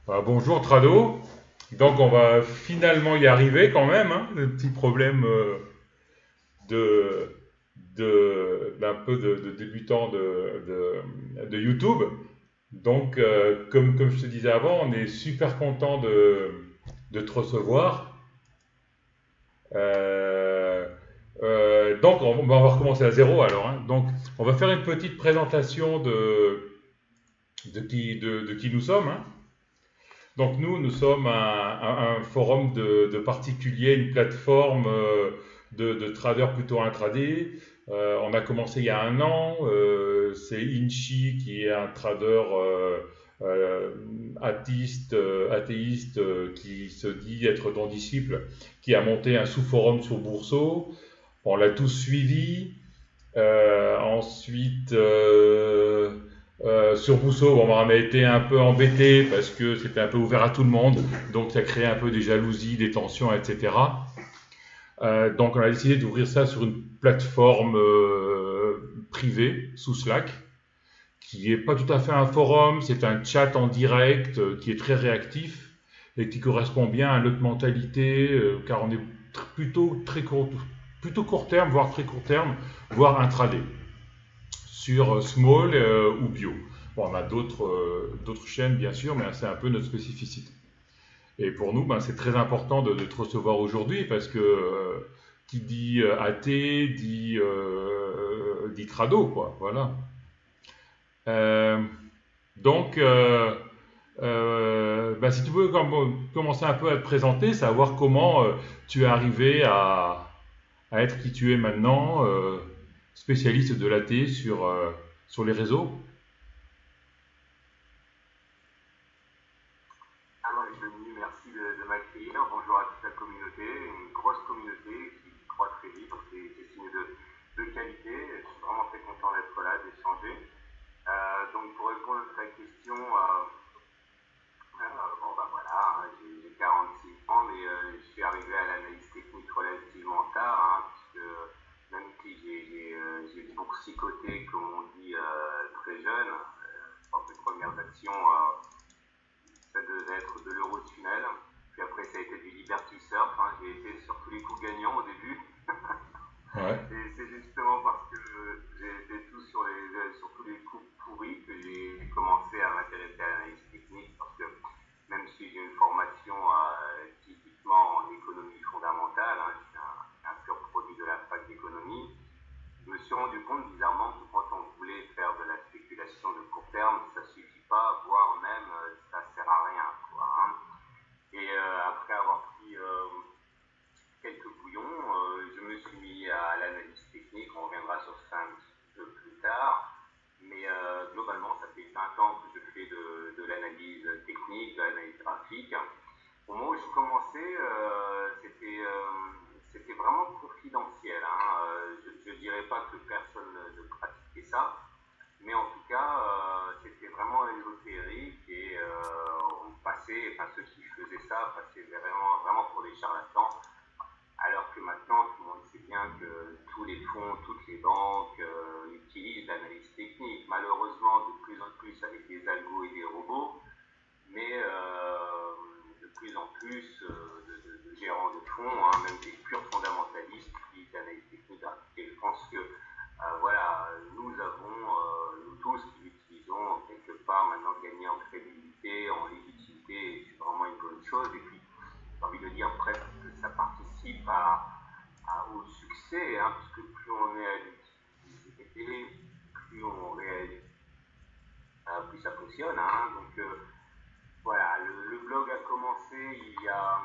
Bonjour Trado. Donc on va finalement y arriver quand même, hein, le petit problème de, d'un peu de débutant de YouTube. Donc comme je te disais avant, on est super content de te recevoir. Euh, donc on va recommencer à zéro alors, hein. Donc on va faire une petite présentation de qui nous sommes, hein. Donc nous sommes un forum de particuliers, une plateforme de traders plutôt intraday. On a commencé il y a un an. C'est Inchi qui est un trader euh, athéiste qui se dit être ton disciple, qui a monté un sous-forum sur Bourseau. On l'a tous suivi. Ensuite, sur Rousseau, bon, on a été un peu embêté parce que c'était un peu ouvert à tout le monde, donc ça créait un peu des jalousies, des tensions, etc. Donc on a décidé d'ouvrir ça sur une plateforme privée sous Slack, qui n'est pas tout à fait un forum, c'est un chat en direct qui est très réactif et qui correspond bien à notre mentalité, car on est plutôt court terme, voire très court terme, voire intraday sur small ou bio. Bon, on a d'autres chaînes, bien sûr, mais c'est un peu notre spécificité. Et pour nous, ben, c'est très important de te recevoir aujourd'hui parce que qui dit athée dit trado, quoi. Voilà. Euh, donc, ben, si tu veux commencer un peu à te présenter, savoir comment tu es arrivé à être qui tu es maintenant, spécialiste de l'athée sur les réseaux. Alors, Denis, merci de m'accueillir. Bonjour à toute la communauté, une grosse communauté qui croît très vite, donc c'est signe de qualité. Je suis vraiment très content d'être là, d'échanger. Donc, pour répondre à ta question, bon, bah voilà, hein, j'ai 46 ans, mais je suis arrivé à l'analyse technique relativement tard, hein, puisque même si j'ai boursicoté, comme on dit, très jeune, je pense que les premières actions, ça devait être de l'Eurotunnel. Puis après, ça a été du Liberty Surf, hein. J'ai été sur tous les coups gagnants au début. Ouais. Et c'est justement parce que j'ai été sur tous les coups pourris que j'ai commencé à m'intéresser à l'analyse technique. Parce que même si j'ai une formation typiquement en économie fondamentale, hein, je suis un pur produit de la fac d'économie, je me suis rendu compte bizarrement que quand on voulait faire de la spéculation de court terme, ça ne suffit pas, voire même ça ne sert à rien, quoi, hein. Et après avoir pris quelques bouillons, je me suis mis à l'analyse technique. On reviendra sur ça un petit peu plus tard. Mais globalement, ça fait 20 ans que je fais de l'analyse technique, de l'analyse graphique. Au moment où je commençais, c'était vraiment confidentiel, hein. Je ne dirais pas que personne ne pratiquait ça, mais en tout cas, c'était vraiment ésotérique et on passait, enfin ceux qui faisaient ça passaient vraiment, vraiment pour des charlatans, alors que maintenant tout le monde sait bien que tous les fonds, toutes les banques utilisent l'analyse technique, malheureusement de plus en plus avec des algos et des robots, mais de plus en plus de gérants de fonds, hein, même des purs fondamentalistes qui utilisent l'analyse technique. Et je pense que voilà, nous tous qui l'utilisons quelque part maintenant gagné en crédibilité, en légitimité, et c'est vraiment une bonne chose. Et puis, j'ai envie de dire presque que ça participe au succès, hein, puisque plus on est à l'utiliser, plus on réalise, plus ça fonctionne, hein. Donc voilà, le blog a commencé il y a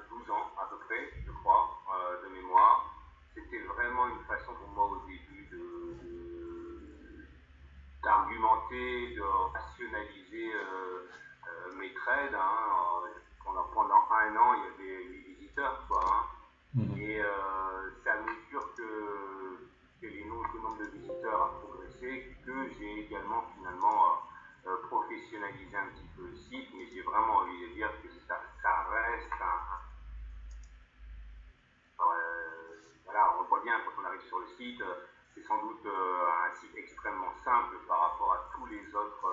12 ans à peu près, je crois, de mémoire. C'était vraiment une façon pour moi au début d'argumenter, de rationaliser mes trades, hein. Pendant un an, il y avait 8 visiteurs, quoi, hein. Mhm. Et c'est à mesure que le nombre de visiteurs a progressé que j'ai également finalement professionnalisé un petit peu le site, mais j'ai vraiment envie de dire que ça reste voilà, on le voit bien quand on arrive sur le site, c'est sans doute un site extrêmement simple par rapport à tous les autres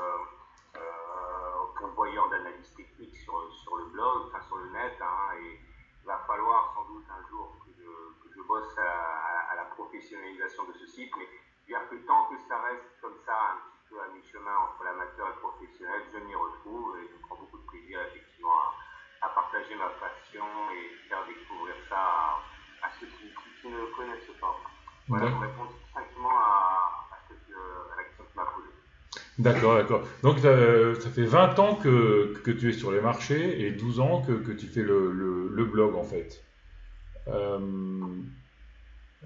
pourvoyeur d'analyse technique sur le blog, enfin sur le net, hein, et il va falloir sans doute un jour que je bosse à la professionnalisation de ce site, mais dire que tant que ça reste comme ça, un petit peu à mi-chemin entre l'amateur et le professionnel, je m'y retrouve et je prends beaucoup de plaisir effectivement à partager ma passion et faire découvrir ça à ceux qui ne le connaissent pas. Voilà, pour répondre simplement à la question que tu m'as posée. D'accord, d'accord. Donc ça fait 20 ans que tu es sur les marchés et 12 ans que tu fais le blog en fait.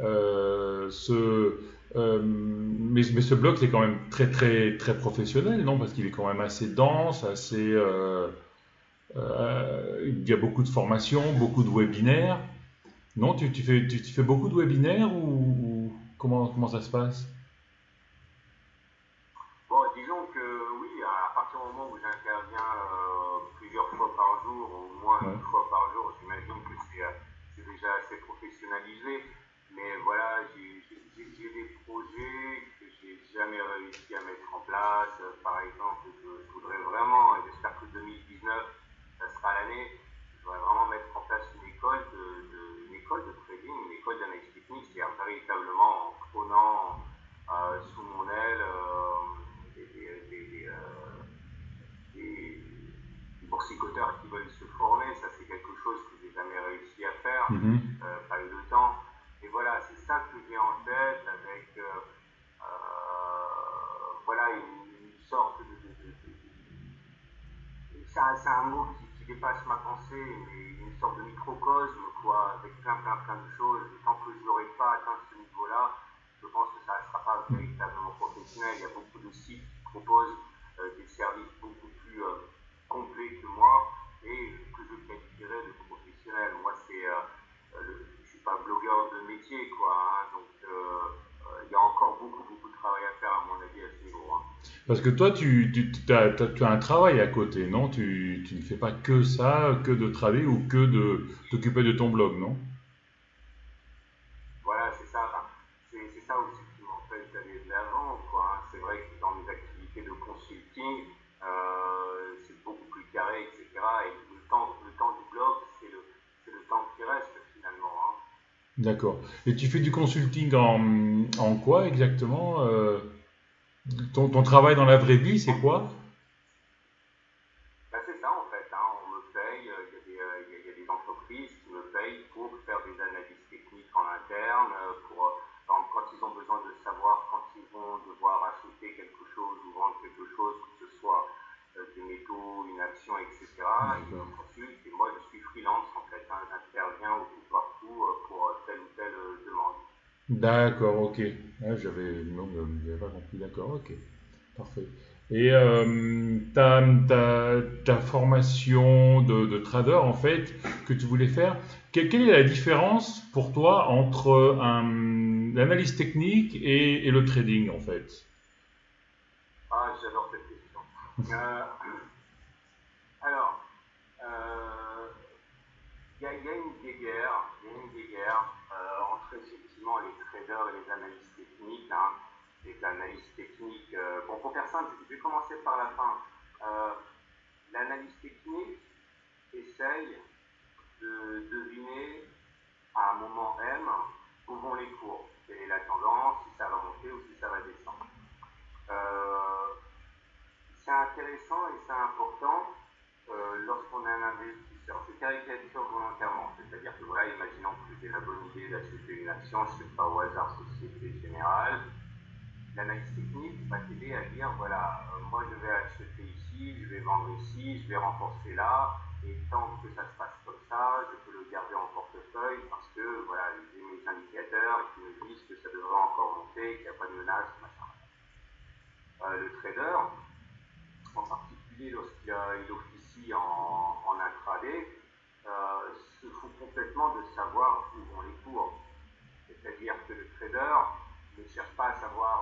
Euh, ce, mais ce blog c'est quand même très très très professionnel, non? Parce qu'il est quand même assez dense, il y a beaucoup de formations, beaucoup de webinaires. Non, tu fais beaucoup de webinaires ou comment ça se passe? Bon, disons que oui, à partir du moment où j'interviens plusieurs fois par jour, au moins Ouais. une fois par jour, j'imagine que c'est déjà assez professionnalisé. Mais voilà, j'ai des projets que j'ai jamais réussi à mettre en place. Par exemple, je voudrais vraiment, et j'espère que 2019, ça sera l'année, je voudrais vraiment mettre en place une école de trading, une école d'analyse technique, c'est-à-dire véritablement en prenant sous mon aile des boursicoteurs qui veulent se former. Ça, c'est quelque chose que j'ai jamais réussi à faire, Mhm. pas eu le temps. Et voilà, c'est ça que j'ai en tête avec voilà, une sorte c'est un mot qui dépasse ma pensée, mais une sorte de microcosme, quoi, avec plein de choses. Et tant que je n'aurai pas atteint ce niveau-là, je pense que ça ne sera pas véritablement professionnel. Il y a beaucoup de sites qui proposent des services beaucoup plus complets que moi et que je qualifierais de professionnel. Moi, je ne suis pas blogueur de métier, quoi, hein, donc il y a encore beaucoup de travail à faire, à mon avis, à ce niveau. Hein. Parce que toi, tu as un travail à côté, non? Tu ne fais pas que ça, que de travailler ou que de t'occuper de ton blog, non? Voilà, c'est ça. Enfin, c'est ça aussi qui m'empêche d'aller de l'avant, quoi. Hein. C'est vrai que dans mes activités de consulting, c'est beaucoup plus carré, etc. Et le temps du blog, c'est le temps qui reste finalement. Hein. D'accord. Et tu fais du consulting en quoi exactement? Ton travail dans la vraie vie, c'est quoi? Ben, c'est ça en fait, hein, on me paye, il y a des entreprises qui me payent pour faire des analyses techniques en interne, par exemple, quand ils ont besoin de savoir quand ils vont devoir acheter quelque chose ou vendre quelque chose, que ce soit des métaux, une action, etc. Ils me D'accord. consultent et moi je suis freelance en fait, hein, j'interviens au tout partout pour telle ou telle demande. D'accord, ok. Ah, non, j'avais pas compris. D'accord, ok. Parfait. Et ta formation de trader, en fait, que tu voulais faire, quelle est la différence pour toi entre l'analyse technique et le trading, en fait? Ah, j'adore cette question. Euh, alors, euh, il y a une guéguerre entre effectivement les traders et les analystes techniques. Hein. Les analystes techniques, bon, pour faire simple, je vais commencer par la fin. Euh, L'analyse technique essaye de deviner à un moment M où vont les cours, quelle est la tendance, si ça va monter ou si ça va descendre. Euh, c'est intéressant et c'est important lorsqu'on est un investisseur. Je caricature volontairement, c'est-à-dire que voilà, imaginons que j'ai la bonne idée d'acheter une action, je ne sais pas au hasard Société Générale. L'analyse technique va t'aider à dire voilà, moi je vais acheter ici, je vais vendre ici, je vais renforcer là, et tant que ça se passe comme ça, je peux le garder en portefeuille parce que voilà, j'ai mes indicateurs qui me disent que ça devrait encore monter, qu'il n'y a pas de menace, machin. Le trader, en particulier lorsqu'il officie en intraday, se fout complètement de savoir où vont les cours. C'est-à-dire que le trader ne cherche pas à savoir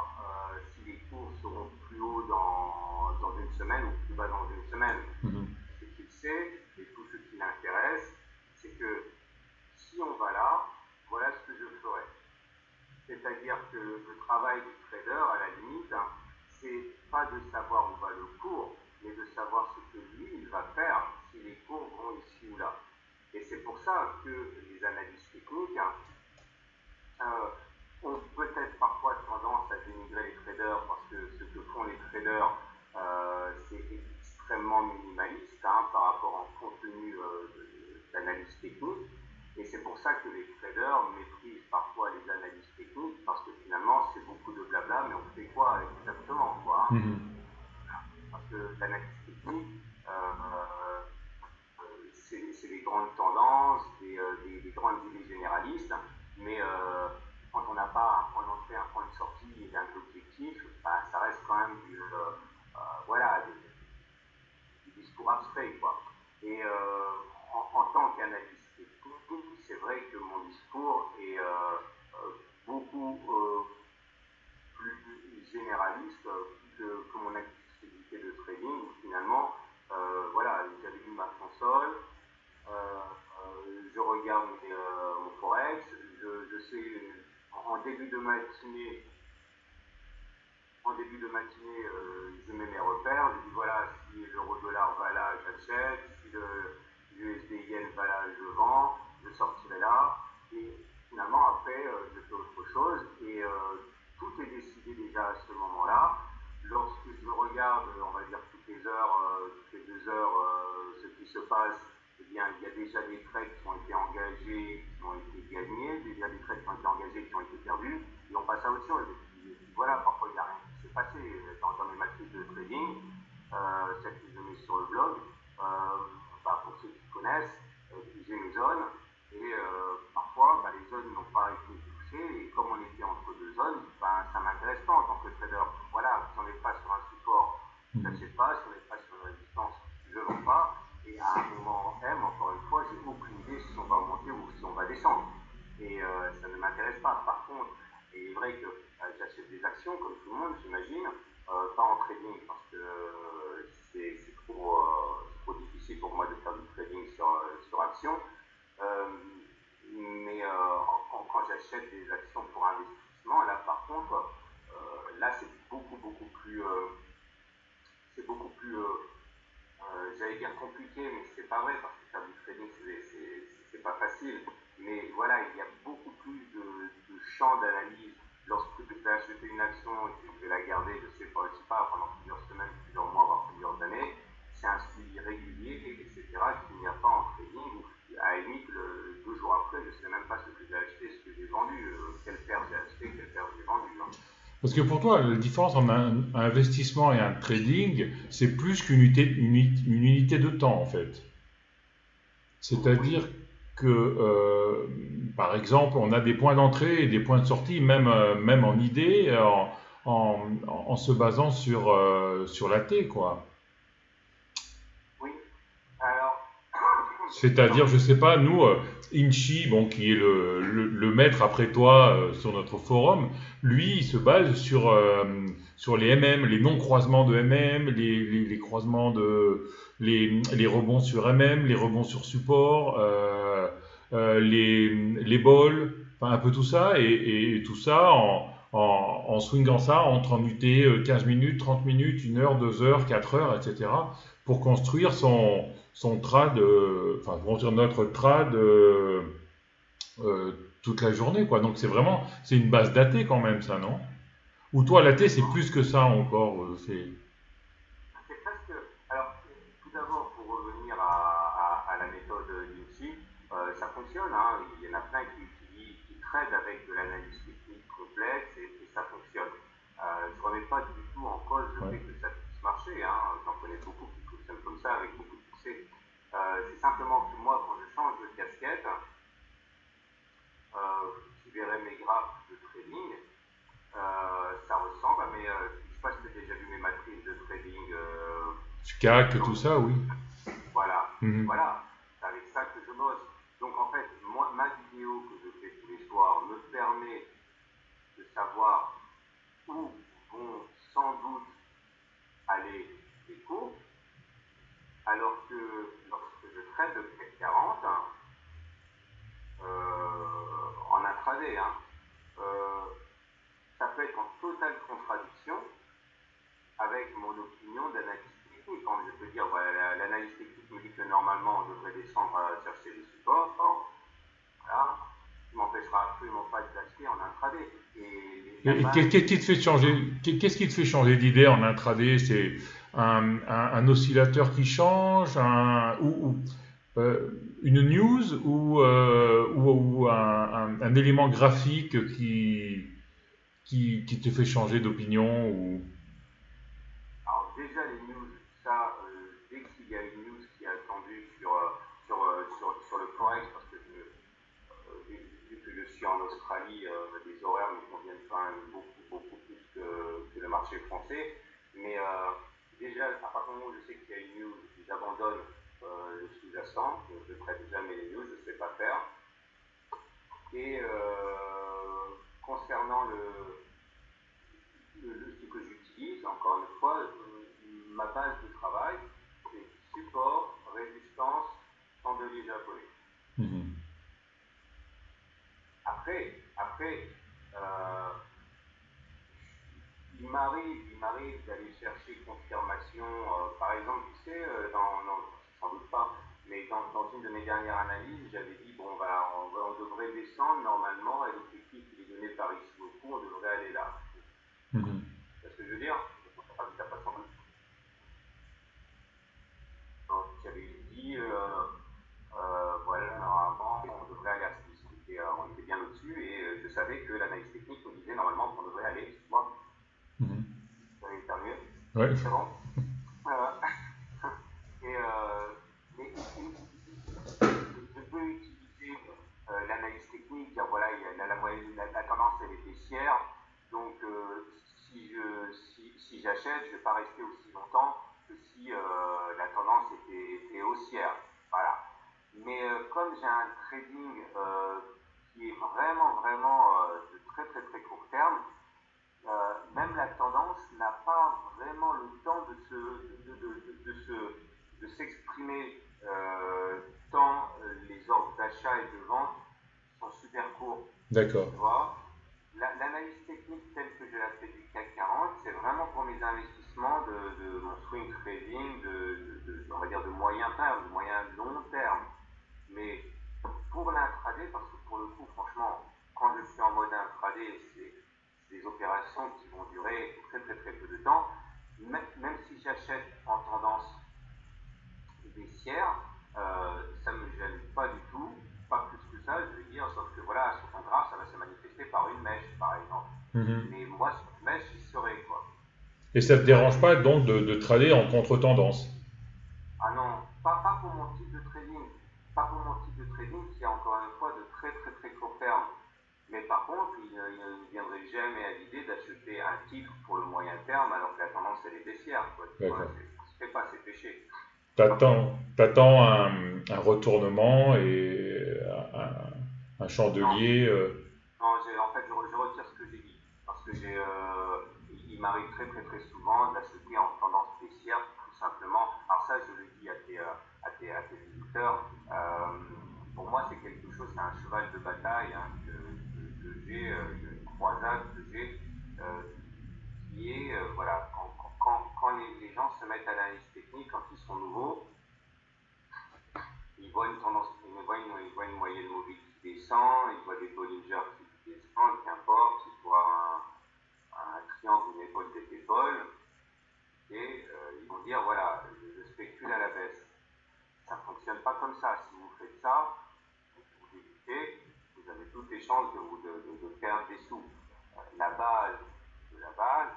si les cours seront plus hauts dans une semaine ou plus bas dans une semaine. Mhm. Ce qu'il sait, et tout ce qui l'intéresse, c'est que si on va là, voilà ce que je ferai. C'est-à-dire que le travail du trader, à la limite, c'est pas de savoir où va le cours, mais de savoir ce que lui que les analyses techniques ont peut-être parfois tendance à dénigrer les traders parce que ce que font les traders, c'est extrêmement minimaliste par rapport au contenu d'analyse technique. Et c'est pour ça que les traders méprisent parfois les analyses techniques parce que finalement c'est beaucoup de blabla, mais on fait quoi exactement quoi, Parce que l'analyse technique, c'est des grandes tendances, des grandes idées généralistes, mais quand on n'a pas un point d'entrée, un point de sortie et un objectif, ça reste quand même du discours abstrait, quoi. Et en tant qu'analyste technique, c'est vrai que mon discours est beaucoup plus généraliste que mon activité de trading, où finalement, j'avais lu ma console, je regarde mon forex, je sais en début de matinée, je mets mes repères, je dis voilà, si l'euro-dollar va là, j'achète, si le USD-yen va là, je vends, je sortirai là, et finalement après, je fais autre chose, et tout est décidé déjà à ce moment-là. Lorsque je regarde, on va dire toutes les deux heures, ce qui se passe, eh bien, il y a déjà des trades qui ont été engagés, qui ont été gagnés, déjà des trades qui ont été engagés, qui ont été perdus, et on passe à autre chose. Et puis voilà, parfois il n'y a rien qui s'est passé dans mes matrices de trading, celles que je mets sur le blog. Pour ceux qui connaissent, j'ai mes zones, et parfois les zones n'ont pas été touchées, et comme on était entre deux zones, ça ne m'intéresse pas en tant que trader. Voilà, si on n'est pas sur un support, je n'achète pas, si on n'est pas sur une résistance, je ne vends pas. Et à un moment M, encore une fois, j'ai aucune idée si on va monter ou si on va descendre. Et ça ne m'intéresse pas. Par contre, il est vrai que j'achète des actions, comme tout le monde, j'imagine, pas en trading, parce que c'est trop difficile pour moi de faire du trading sur action. Mais quand j'achète des actions pour investissement, là par contre, là c'est beaucoup plus j'allais dire compliqué, mais c'est pas vrai parce que faire du trading c'est pas facile. Mais voilà, il y a beaucoup plus de champs d'analyse. Lorsque tu fais acheter une action et que tu veux la garder, je sais pas, pendant plusieurs semaines, plusieurs mois, voire plusieurs années, c'est un suivi régulier, etc., qu'il n'y a pas en trading, où à la limite, 2 jours après, je ne sais même pas ce que j'ai acheté, ce que j'ai vendu, quelle paire j'ai acheté, quelle paire j'ai vendu. Parce que pour toi, la différence entre un investissement et un trading, c'est plus qu'une unité de temps, en fait. C'est-à-dire que, par exemple, on a des points d'entrée et des points de sortie, même en idée, en se basant sur la T, quoi. Oui, alors. C'est-à-dire, je sais pas, nous, Inchi, bon, qui est le maître après toi sur notre forum, lui, il se base sur les MM, les non-croisements de MM, les croisements les rebonds sur MM, les rebonds sur support, les balls, enfin un peu tout ça, et tout ça en swingant ça entre en UT 15 minutes, 30 minutes, 1 heure, 2 heures, 4 heures, etc. pour construire son trad, enfin pour construire notre trad toute la journée, quoi. Donc c'est une base datée quand même, ça, non? Ou toi, la T, c'est plus que ça encore, C'est presque. Alors, tout d'abord, pour revenir à la méthode Linksy, ça fonctionne. Il y en a plein qui utilisent, qui traitent avec de l'analyse technique complexe et ça fonctionne. Je ne remets pas du tout en cause le fait que ça puisse marcher. J'en connais beaucoup qui fonctionnent comme ça avec beaucoup de succès. C'est simplement que moi, quand je change de casquette, tu verrais mes graphes de trading, ça ressemble à mes. Je ne sais pas si tu as déjà vu mes matrices de trading. CAC, tout ça, oui. Voilà, voilà, c'est avec ça que je bosse. Donc en fait, moi, ma vidéo que je fais tous les soirs me permet de savoir où vont sans doute aller les cours, alors que lorsque je traite le CAC 40, en intraday, ça peut être en totale contradiction avec mon opinion d'analyse technique. Je peux dire, voilà, l'analyse technique me dit que normalement on devrait descendre à chercher des supports. n'empêchera absolument pas de l'acheter en intraday. Et qu'est-ce qui te fait changer, qu'est-ce qui te fait changer d'idée en intraday? C'est un oscillateur qui change, une news ou un élément graphique qui te fait changer d'opinion ou... Alors déjà les news, ça, dès qu'il y a une news qui est attendue sur le Forex, parce que vu que je suis en Australie, les horaires me conviennent quand même beaucoup plus que le marché français. Mais déjà, à partir du moment où je sais qu'il y a une news, j'abandonne le sous-jacent, je ne traite jamais les news, je ne sais pas faire. Et concernant ce que j'utilise, encore une fois, ma base de travail, c'est support, résistance, chandelier japonais. Mhm. Après il m'arrive d'aller chercher confirmation. Par exemple, tu sais, sans doute pas, mais dans une de mes dernières analyses, j'avais dit bon, on devrait descendre normalement, et l'objectif qui est donné par Ishimoku, on devrait aller là. Mhm. C'est ce que je veux dire. Ça passe en doute. Donc, j'avais dit, voilà, normalement, on devrait aller à ce on était bien au-dessus, et je savais que l'analyse technique nous disait normalement qu'on devrait aller, moi, Mhm. ça allait faire mieux. Ouais. C'est bon. Et, mais je peux utiliser l'analyse technique, dire voilà, la tendance elle est baissière, donc si j'achète, je ne vais pas rester aussi longtemps que si la tendance était haussière. Voilà. Mais comme j'ai un trading qui est vraiment de très court terme, même la tendance n'a pas vraiment le temps de s'exprimer tant les ordres d'achat et de vente sont super courts. D'accord. Tu vois, l'analyse technique telle que je la fais du CAC 40, c'est vraiment pour mes investissements de mon swing trading, on va dire de moyen terme, de moyen long terme. Mais pour l'intraday, parce que pour le coup, franchement, quand je suis en mode intraday, c'est des opérations qui vont durer très peu de temps. Même si j'achète en tendance baissière, ça ne me gêne pas du tout, pas plus que ça, je veux dire, sauf que voilà, sur ton graphe, ça va se manifester par une mèche, par exemple. Mhm. Mais moi, sur une mèche, j'y serai, quoi. Et ça te dérange pas donc de trader en contre-tendance? Ah non, pas pour mon type de trading. Pas pour mon type de trading qui est encore une fois de très court terme. Mais par contre, il ne viendrait jamais à l'idée d'acheter un titre pour le moyen terme alors que la tendance elle est baissière. D'accord. C'est pas, c'est péché. T'attends un retournement et un Non, chandelier. non en fait, je retire ce que j'ai dit. Parce que il m'arrive très souvent d'acheter en tendance baissière, tout simplement. Alors ça, je le dis à tes visiteurs. Pour moi, c'est quelque chose, c'est un cheval de bataille hein, que j'ai, une croisade que j'ai, qui est, voilà, quand les gens se mettent à l'analyse technique, quand ils sont nouveaux, ils voient une tendance, ils voient une moyenne mobile qui descend, ils voient des Bollinger qui descendent, qu'importe, ils voient un triangle, une épaule, des épaules, et ils vont dire voilà, je spécule à la baisse. Ça ne fonctionne pas comme ça. Si vous faites ça, vous débutez, vous avez toutes les chances de perdre des sous. La base de la base,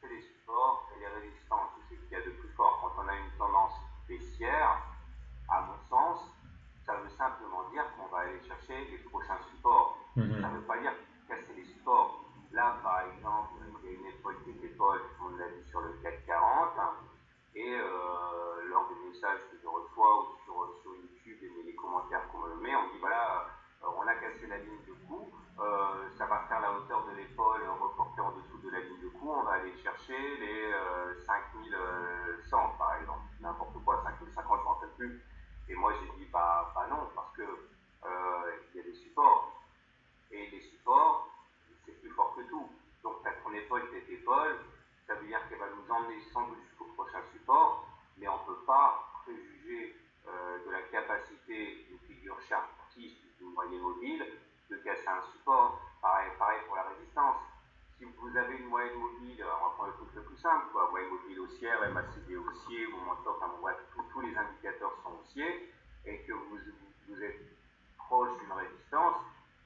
c'est les supports et les résistances. C'est ce qu'il y a de plus fort. Quand on a une tendance baissière, à mon sens, ça veut simplement dire qu'on va aller chercher les prochains supports. Mhm. Ça ne veut pas dire casser les supports. Là, par exemple, il y a une épaule qui est épaule, on l'a vu sur le CAC 40, hein, et lors des messages que je reçois ou sur YouTube et les commentaires qu'on me met, on dit voilà, on a cassé la ligne de coup, ça va faire la hauteur de l'épaule reportée en dessous de la ligne de coup, on va aller chercher les 5100 par exemple, n'importe quoi, 5050, je m'en rappelle plus. Et moi j'ai dit bah non, parce que il y a des supports. Et les supports, c'est plus fort que tout. Donc tu as ton épaule, cette épaule, ça veut dire qu'elle va nous emmener sans doute jusqu'au prochain support, mais on ne peut pas préjuger de la capacité d'une figure chartiste, d'une moyenne mobile, de un support. Pareil pour la résistance. Si vous avez une moyenne mobile, on va prendre le truc le plus simple, quoi, moyenne mobile haussière, MACD haussier, momentum, enfin bref, tous les indicateurs sont haussiers, et que vous êtes proche d'une résistance,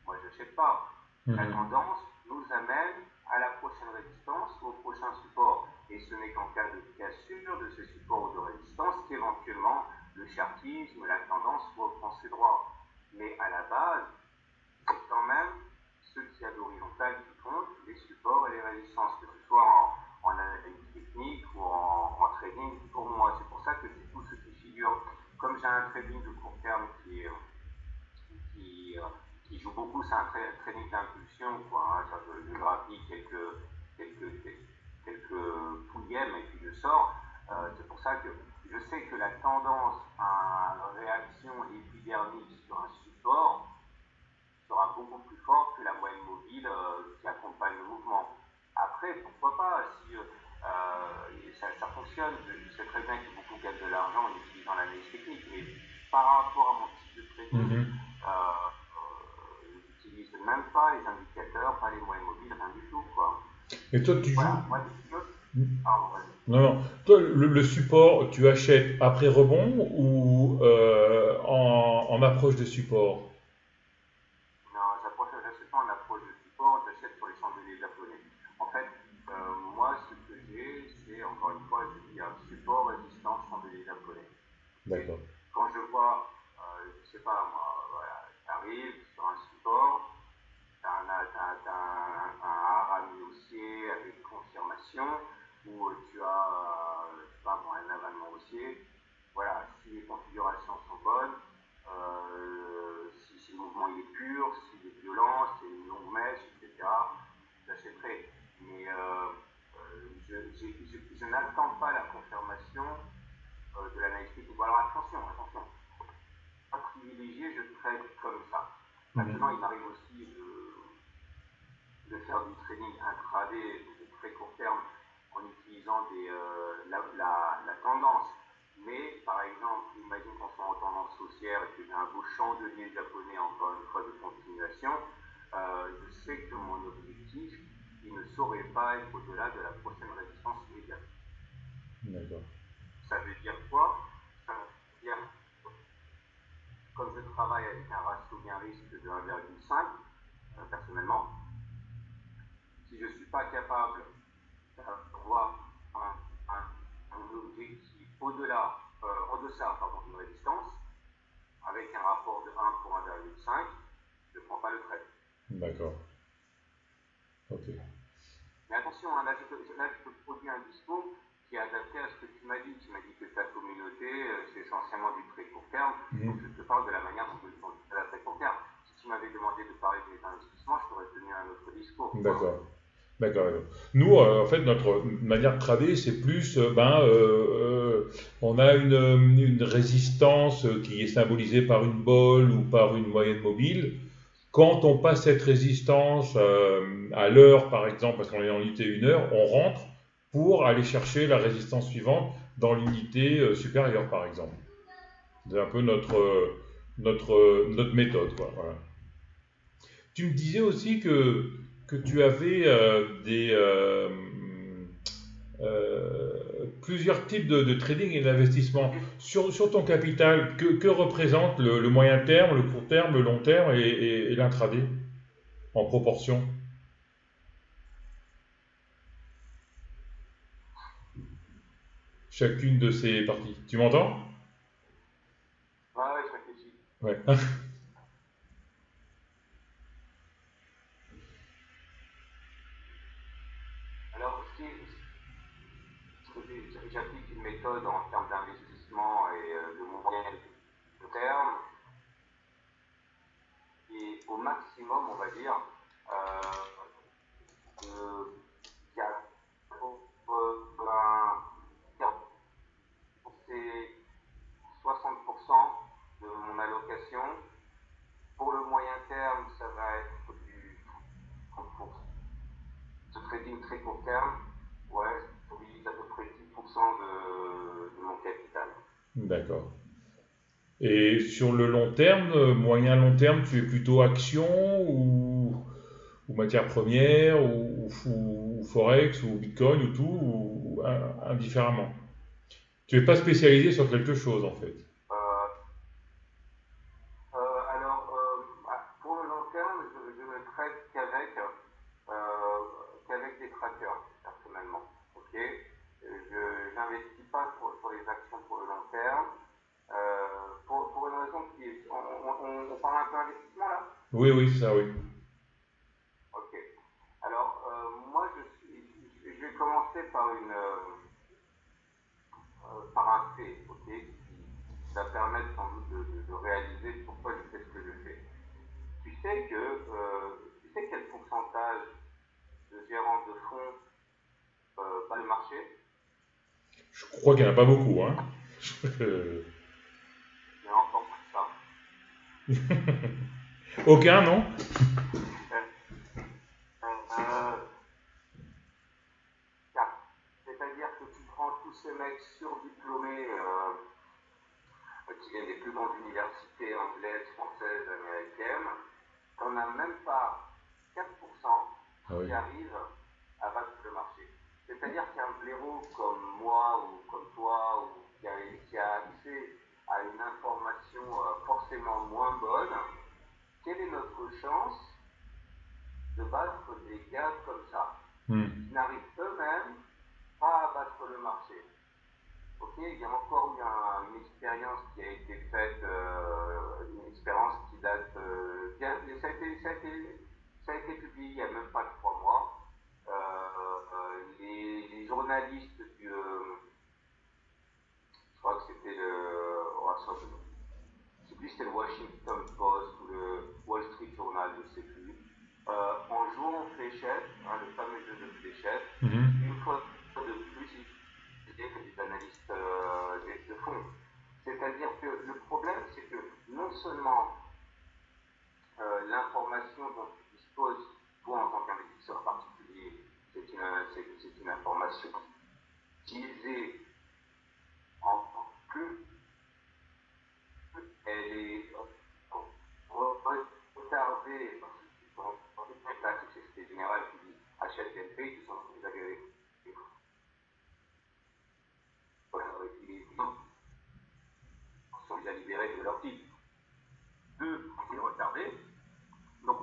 moi je n'achète pas. La tendance nous amène à la prochaine résistance, au prochain support. Et ce n'est qu'en cas de cassure de ces supports de résistance qu'éventuellement le chartisme, la tendance reprend ses droits. Mais à la base, c'est quand même ce qu'il y a d'horizontal qui compte, les supports et les résistances, que ce soit en analyse technique ou en trading pour moi. C'est pour ça que c'est tout ce qui figure. Comme j'ai un trading de court terme qui joue beaucoup, c'est un trading d'impulsion, quoi. Hein. Je graphie quelques pouillèmes et puis je sors. C'est pour ça que je sais que la tendance à réaction épidermique sur un support sera beaucoup plus forte que la moyenne mobile qui accompagne le mouvement. Après, pourquoi pas, si ça fonctionne, je sais très bien que beaucoup gagnent de l'argent en utilisant l'analyse technique, mais par rapport à mon type de trading, je n'utilise même pas les indicateurs, pas les moyennes mobiles, rien du tout, quoi. Et toi, tu Voilà, joues. moi, pardon, vas-y. Non. Toi, le support, tu achètes après rebond ou en approche de support? Non, j'achète pas en approche de support, j'achète sur les chandeliers japonais. En fait, moi, ce que j'ai, c'est, encore une fois, je dis un support, résistance, chandelier japonais. D'accord. Quand je vois, je sais pas moi, voilà, tu arrives sur un support, tu as un harami haussier avec confirmation, ou tu as, je sais pas moi, un avalement haussier. Voilà, si les configurations sont bonnes, si le mouvement il est pur, s'il est violent, c'est une longue mèche, etc., j'achèterai. Mais je n'attends pas la confirmation de l'analyse technique. Alors attention, pas privilégié, je trade comme ça. Maintenant, il m'arrive aussi de faire du trading intraday de très court terme en utilisant la tendance. Mais par exemple, imagine qu'on soit en tendance haussière et que j'ai un beau chandelier japonais, encore une fois, de continuation, je sais que mon objectif, il ne saurait pas être au-delà de la prochaine résistance immédiate. D'accord. Ça veut dire quoi? Ça veut dire, comme je travaille avec un ratio gain-risque de 1,5, personnellement, si je ne suis pas capable d'avoir un objectif en deçà d'une résistance, avec un rapport de 1 pour 1,5, je ne prends pas le trade. D'accord. Ok. Mais attention, là je te produis un discours qui est adapté à ce que tu m'as dit. Tu m'as dit que ta communauté, c'est essentiellement du très court terme. Donc je te parle de la manière dont tu fais la très court terme. Si tu m'avais demandé de parler de mes investissements, je t'aurais tenu un autre discours. D'accord. D'accord. Nous, en fait, notre manière de trader, c'est plus, on a une résistance qui est symbolisée par une bolle ou par une moyenne mobile. Quand on passe cette résistance à l'heure, par exemple, parce qu'on est en unité 1 heure, on rentre pour aller chercher la résistance suivante dans l'unité supérieure, par exemple. C'est un peu notre méthode, quoi. Voilà. Tu me disais aussi que tu avais plusieurs types de trading et d'investissement. Sur ton capital, que représente le moyen terme, le court terme, le long terme et l'intraday en proportion? Chacune de ces parties. Tu m'entends? Ouais, je réfléchis. Ouais. Alors, j'applique une méthode en termes d'investissement et de moyen terme, et au maximum, on va dire, il y a c'est 60% de mon allocation. Pour le moyen terme, ça va être du 30%. Ce trading très court terme, ouais, je mobilise à peu près 10% de mon capital. D'accord. Et sur le long terme, moyen long terme, tu es plutôt action ou matière première ou forex ou bitcoin ou tout ou indifféremment. Tu n'es pas spécialisé sur quelque chose en fait. Euh, pour le long terme, je ne trade qu'avec des trackers, personnellement. Ok. Je n'investis pas sur les actions pour le long terme. Pour une raison qui est. On parle un peu d'investissement là. Oui, oui, c'est ça, oui. Ok. Alors, moi, je vais commencer par un fait, ok, qui va permettre sans doute de réaliser pourquoi je fais ce que je fais. Tu sais quel pourcentage de gérants de fonds bat le marché? Je crois qu'il n'y en a pas beaucoup, hein. Il y en a encore plus que ça. Aucun, non? Euh, 4. C'est-à-dire que tu prends tous ces mecs surdiplômés qui viennent des plus grandes universités anglaises, françaises, américaines, on n'a même pas 4% Ah oui. qui arrivent à battre le marché. C'est-à-dire qu'un blaireau comme moi ou comme toi, ou qui a accès à une information forcément moins bonne, quelle est notre chance de battre des gars comme ça, Hmm. qui n'arrivent eux-mêmes pas à battre le marché? Ok, il y a encore eu une expérience qui a été faite, une expérience qui date bien, ça a été publié il n'y a même pas 3 mois. Les journalistes je crois que c'était je sais plus si c'était le Washington Post ou le Wall Street Journal, je ne sais plus, en jouant aux fléchettes, hein, le fameux jeu de fléchettes, Mhm. une fois de plus, ils étaient des analystes de fonds. C'est-à-dire que le problème, c'est que non seulement l'information dont tu disposes, toi en tant qu'investisseur particulier, c'est une information utilisée en plus, elle est retardée parce que c'est Société Générale qui dit achète BNP, qui sont déjà libérés de leur titre. Deux, c'est retardé. Donc,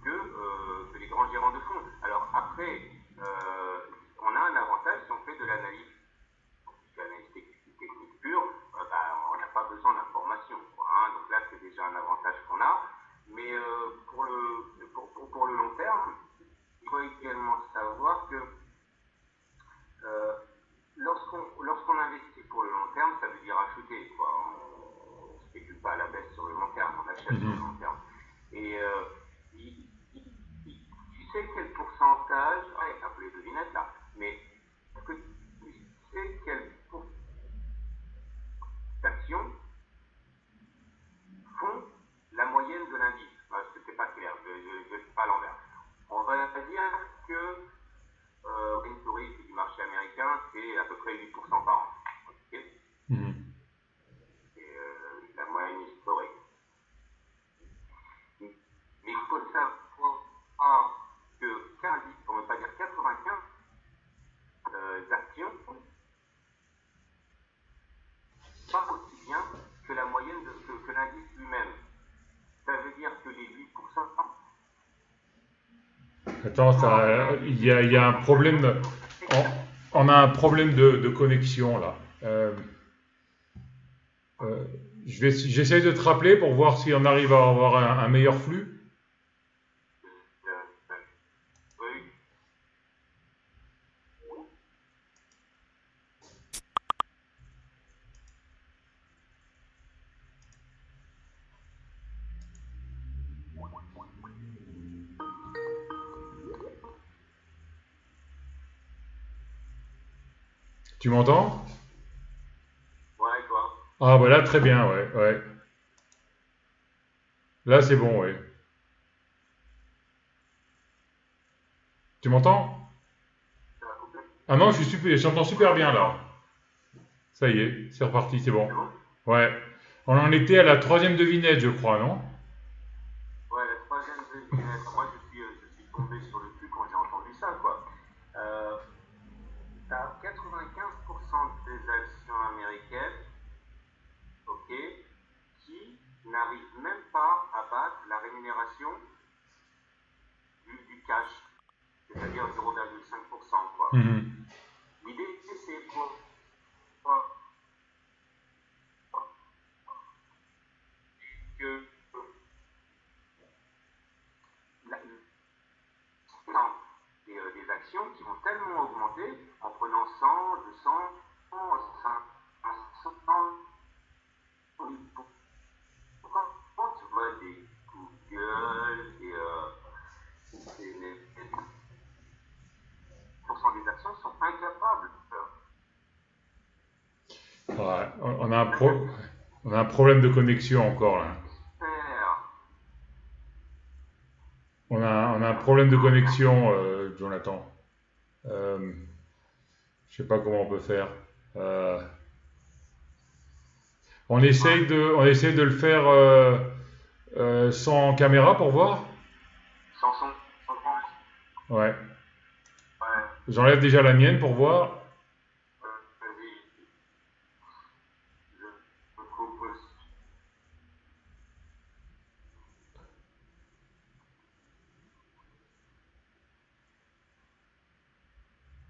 que les grands gérants de fonds. Alors après, on a un avantage si on fait de l'analyse technique pure, on n'a pas besoin d'informations. Hein. Donc là, c'est déjà un avantage qu'on a. Mais pour le long terme, il faut également savoir que euh, lorsqu'on investit pour le long terme, ça veut dire acheter. On ne spécule pas à la baisse sur le long terme, on achète sur le long Mhm. terme. Et tu sais quel pourcentage, c'est un peu les devinettes là, mais est-ce que tu sais quelle actions font la moyenne de l'indice? Parce que c'est pas clair, je ne sais pas à l'envers. On va dire que historique du marché américain, c'est à peu près 8% par an. Okay. Mhm. C'est la moyenne historique. Mais il faut savoir que 15, pour ne pas dire 95 actions, pas aussi bien que la moyenne que l'indice lui-même. Ça veut dire que les 8% Attends, que il y a un l'indice problème. On, on a un problème de connexion là. Euh, j'essaie de te rappeler pour voir si on arrive à avoir un meilleur flux. oui. Tu m'entends? Ouais, toi. Ah voilà, très bien, ouais, ouais. Là c'est bon, ouais. Tu m'entends? Ça va couper. Ah non, j'entends super bien là. Ça y est, c'est reparti, c'est bon. C'est bon? Ouais. On en était à la troisième devinette, je crois, non? Ouais, la troisième devinette. Moi, je suis tombé sur le cul quand j'ai entendu ça, quoi. Euh, T'as 95% des actions américaines, ok, qui n'arrivent même pas à battre la rémunération du cash, c'est-à-dire 0,5%, quoi. Mhm. L'idée, c'est pour que la, non, des actions qui vont tellement augmenter en prenant 100, 200, 500, pourquoi tu vois des Google, les pourcents des actions sont incapables Ouais, on a un problème de connexion encore là. de faire. On a un problème de connexion, Jonathan. Euh, je sais pas comment on peut faire. Euh, on essaye de le faire sans caméra pour voir. Sans son, Ouais. ouais, J'enlève déjà la mienne pour voir. vas-y, je coupe.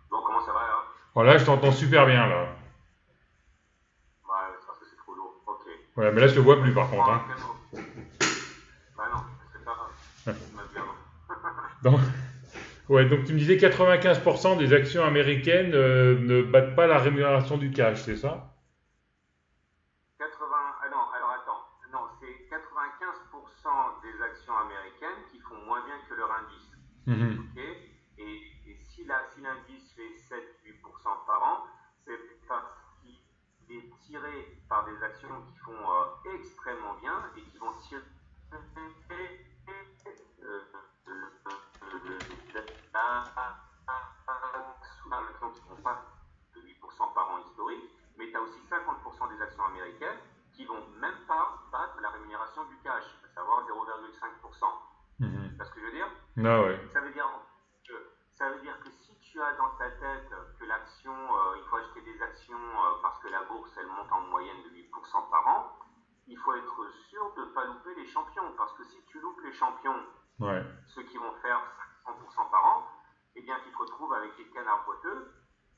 Bon, comment ça va là? Voilà, je t'entends super bien là. Ouais, c'est parce que c'est trop lourd. Ok. Ouais, mais là je te vois Bah, plus par contre, hein. bah non, c'est pas grave. Tu m'as vu avant. Donc, ouais, donc tu me disais 95% des actions américaines ne battent pas la rémunération du cash, c'est ça? 80, ah non, alors attends, non, c'est 95% des actions américaines qui font moins bien que leur indice. Mhm. Ok. Et si l'indice fait 7-8% par an, c'est parce qu'il est tiré par des actions qui font extrêmement bien et qui vont tirer actions qui ne font pas de 8% par an historique, mais tu as aussi 50% des actions américaines qui vont même pas battre la rémunération du cash, à savoir 0,5%. Mhm. C'est ce que je veux dire? Ah ouais. Ça veut dire que, ça veut dire que si tu as dans ta tête que l'action, il faut acheter des actions parce que la bourse, elle monte en moyenne de 8% par an, il faut être sûr de ne pas louper les champions. Parce que si tu loupes les champions, Ouais. ceux qui vont faire 500% par an, eh bien tu te retrouves avec des canards boiteux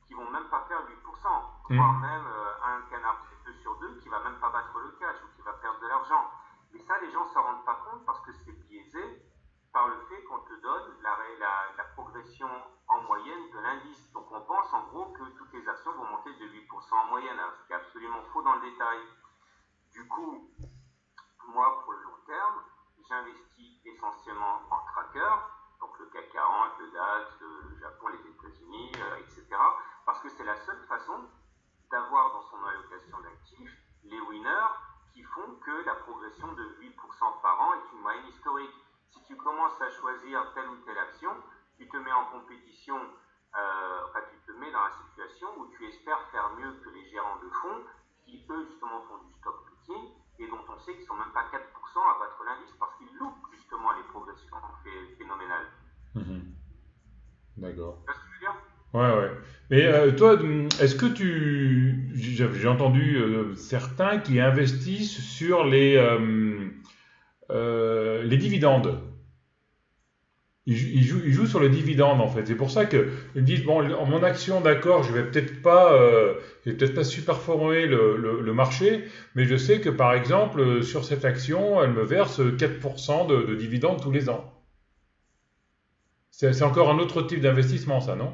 qui vont même pas faire 8%, voire Mhm. même un canard boiteux sur deux qui va même pas battre le cash ou qui va perdre de l'argent. Mais ça, les gens s'en rendent pas compte parce que c'est biaisé par le fait qu'on te donne la progression en moyenne de l'indice. Donc on pense en gros que toutes les actions vont monter de 8% en moyenne, hein, ce qui est absolument faux dans le détail. Du coup, moi, pour le long terme, j'investis essentiellement en tracker, donc le CAC 40, le DAX, le Japon, les États-Unis, etc. Parce que c'est la seule façon d'avoir dans son allocation d'actifs les winners qui font que la progression de 8% par an est une moyenne historique. Si tu commences à choisir telle ou telle action, tu te mets en compétition, tu te mets dans la situation où tu espères faire mieux que les gérants de fonds qui, eux, justement, font du stock picking et dont on sait qu'ils ne sont même pas 4% à battre l'indice parce qu'ils loupent justement les progressions phénoménales. Mhm. D'accord. Tu vois ce que je veux dire? Ouais, ouais. Mais toi, est-ce que j'ai entendu certains qui investissent sur les dividendes. Ils jouent sur le dividende en fait. C'est pour ça que ils me disent bon, mon action, d'accord, je vais peut-être pas superformer le marché, mais je sais que par exemple sur cette action, elle me verse 4% de dividendes tous les ans. C'est encore un autre type d'investissement, ça, non?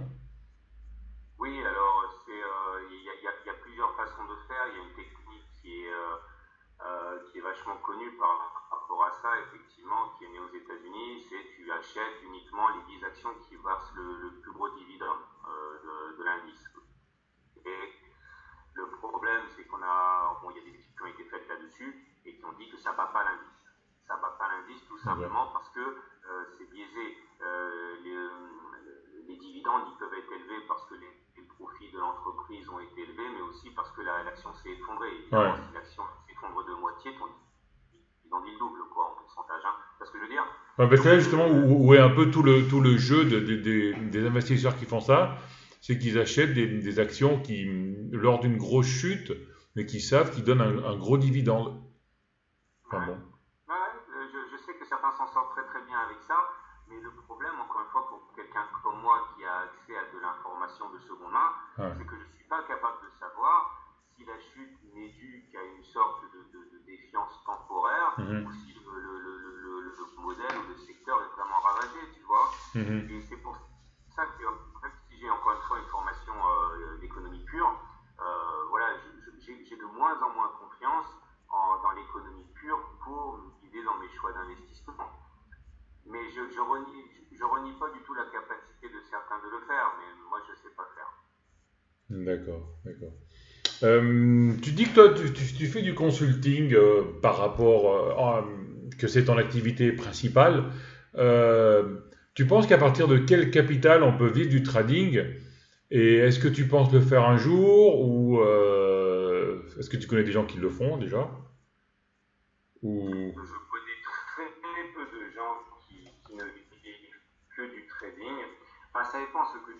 Oui, alors il y a plusieurs façons de faire. Il y a une technique qui est vachement connue par rapport à ça, effectivement, qui est née aux États-Unis. C'est tu achètes uniquement les 10 actions qui versent le plus gros dividende de l'indice. Et le problème, c'est bon, il y a des études qui ont été faites là-dessus et qui ont dit que ça ne bat pas l'indice. Ça ne bat pas l'indice tout D'accord. simplement parce que c'est biaisé. Les dividendes, ils peuvent être élevés parce que les profits de l'entreprise entreprises ont été élevées, mais aussi parce que l'action s'est effondrée. Ouais. Évidemment, si l'action s'effondre de moitié, ils en dit le double, quoi, en pourcentage. Hein. C'est ce que je veux dire. Ouais, ben, c'est là justement où est un peu tout le jeu des investisseurs qui font ça, c'est qu'ils achètent des actions qui, lors d'une grosse chute, mais qui savent qu'ils donnent un gros dividende. Enfin Ouais. bon. Ouais, je sais que certains s'en sortent très très bien avec ça, mais le problème, encore une fois, pour quelqu'un comme moi qui a accès à de l'information de seconde main, Ouais. c'est que je ne suis pas capable de savoir si la chute n'est due qu'à une sorte de défiance temporaire ou Mhm. si le modèle ou le secteur est vraiment ravagé, tu vois. Mhm. Et c'est pour ça que, même si j'ai encore une fois une formation d'économie pure, voilà, j'ai de moins en moins confiance dans l'économie pure pour me guider dans mes choix d'investissement. Mais je renie pas du tout la capacité de certains de le faire, mais moi je ne sais pas faire. D'accord, d'accord. Tu dis que toi, tu fais du consulting par rapport que c'est ton activité principale. Euh, Tu penses qu'à partir de quel capital on peut vivre du trading? Et est-ce que tu penses le faire un jour ou est-ce que tu connais des gens qui le font déjà? Ou... Je connais très peu de gens qui ne vivent que du trading. Enfin, ça dépend ce que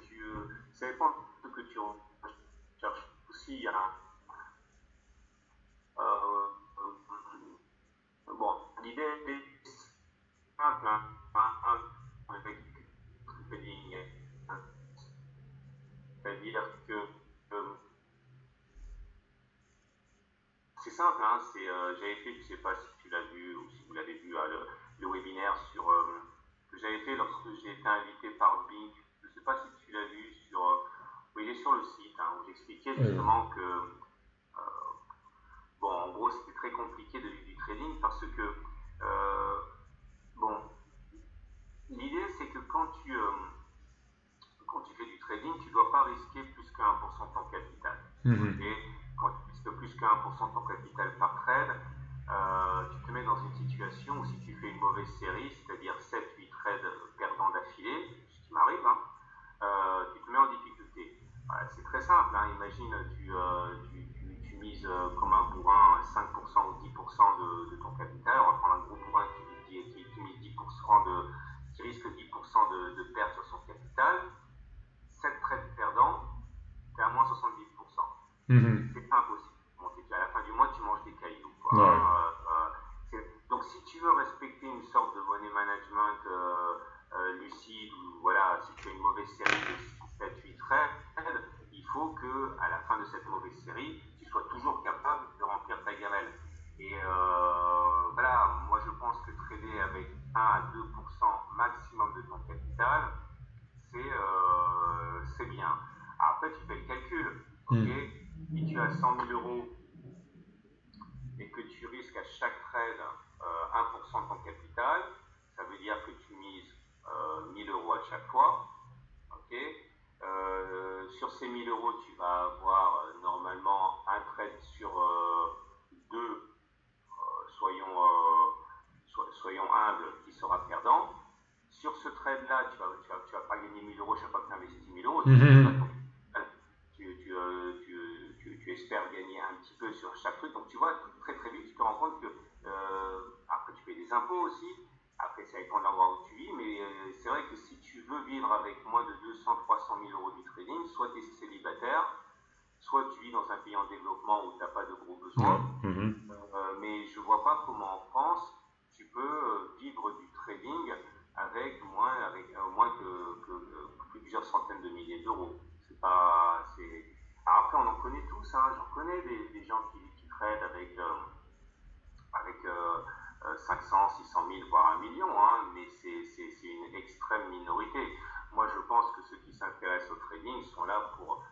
tu recherches aussi. Hein. Euh, bon, l'idée est simple, hein, avec le trading, hein. C'est-à-dire que c'est simple, hein, j'avais fait, je ne sais pas si tu l'as vu ou si vous l'avez vu, hein, le webinaire que j'avais fait lorsque j'ai été invité par Bing. Je ne sais pas si tu l'as vu oui, il est sur le site, hein, où j'expliquais euh, justement que, bon, en gros, c'était très compliqué de vivre du trading parce que, bon, l'idée c'est que quand tu fais du trading, tu ne dois pas risquer plus que 1% de ton capital. mhm. Okay, quand tu risques plus que 1% de ton capital par trade, tu te mets dans une situation où si tu fais une mauvaise série, c'est-à-dire 7-8 trades perdants d'affilée, ce qui m'arrive, hein, tu te mets en difficulté. Voilà, c'est très simple, hein, imagine tu mises comme un bourrin 5% ou 10% de ton capital, on va prendre un gros bourrin qui mise 10% qui risque 10% de perte sur son capital, 7 trades perdants, tu es à moins 70%. Mhm. C'est impossible. Bon, à la fin du mois, tu manges des cailloux. Quoi, Ouais. hein. Donc, si tu veux respecter une sorte de money management lucide, ou voilà, si tu as une mauvaise série de 6, 7, 8 trades, il faut que, à la fin de cette mauvaise série, tu sois toujours capable de remplir ta gamelle. Et voilà, moi je pense que trader avec 1 à 2% maximum de ton capital, c'est bien. Après, tu fais le calcul, ok? Mhm. Si tu as 100 000 euros et que tu risques à chaque trade 1% de ton capital, ça veut dire que tu mises 1000 euros à chaque fois, ok? Sur ces 1000 euros, tu vas avoir normalement un trade sur deux, soyons, soyons humbles, qui sera perdant. Sur ce trade-là, tu vas pas gagner 1000 euros chaque fois que tu investis 1000 euros. Mhm. Tu espères gagner un petit peu sur chaque truc. Donc tu vois, très très vite, tu te rends compte que après tu payes des impôts aussi. Après, ça dépend de l'endroit où tu vis, mais c'est vrai que si tu veux vivre avec moins de 200-300 000 euros du trading, soit tu es célibataire, soit tu vis dans un pays en développement où tu n'as pas de gros Ouais. besoins. Mhm. Mais je ne vois pas comment en France tu peux vivre du trading avec moins que plusieurs centaines de milliers d'euros. C'est pas, c'est... Alors après, on en connaît tous, hein. J'en connais des gens qui tradent avec 500, 600 000, voire 1 million, hein, mais c'est une extrême minorité. Moi, je pense que ceux qui s'intéressent au trading sont là pour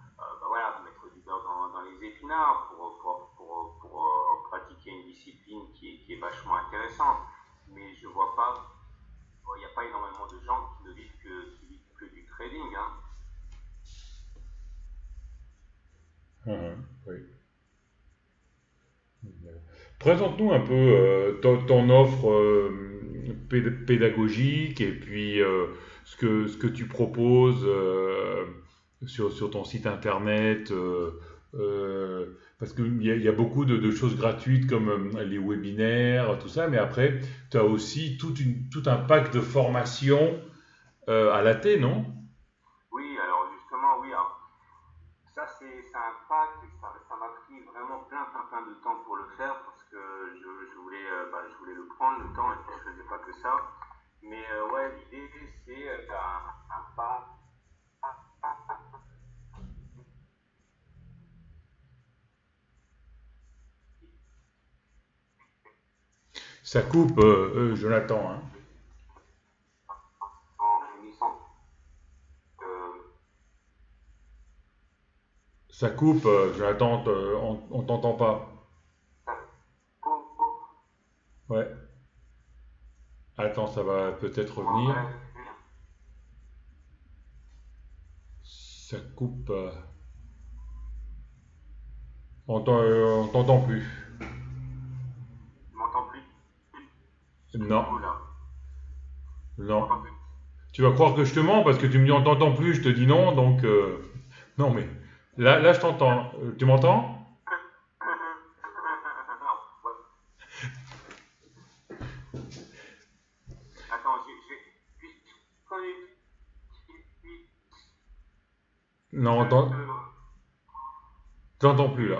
voilà, mettre du beurre dans les épinards, pour pratiquer une discipline qui est vachement intéressante. Mais je vois pas, il n'y a pas énormément de gens qui ne vivent que du trading. Hein. Mhm. Oui. Présente-nous un peu ton offre pédagogique et puis ce que tu proposes. sur ton site internet, parce qu'il y a beaucoup de choses gratuites comme les webinaires, tout ça, mais après, tu as aussi tout un pack de formation à la T, non? Oui, alors justement, oui. Alors, ça, c'est un pack et ça m'a pris vraiment plein de temps pour le faire parce que je voulais le prendre le temps et puis je faisais pas que ça. Mais ouais, l'idée, c'est un pack. Ça coupe, Jonathan, hein. En unissant. Euh, Ça coupe, Jonathan, on t'entend pas. ça coupe Ouais. Attends, ça va peut-être en revenir. vrai. Ça coupe. On t'entend plus. Tu m'entends plus? Du Non, coup, là, tu non. m'entends plus? Tu vas croire que je te mens parce que tu me dis on t'entend plus, je te dis non, donc non mais là je t'entends. Tu m'entends? Non, ouais. Attends, puisqu'on Non, utilise t'entends plus là.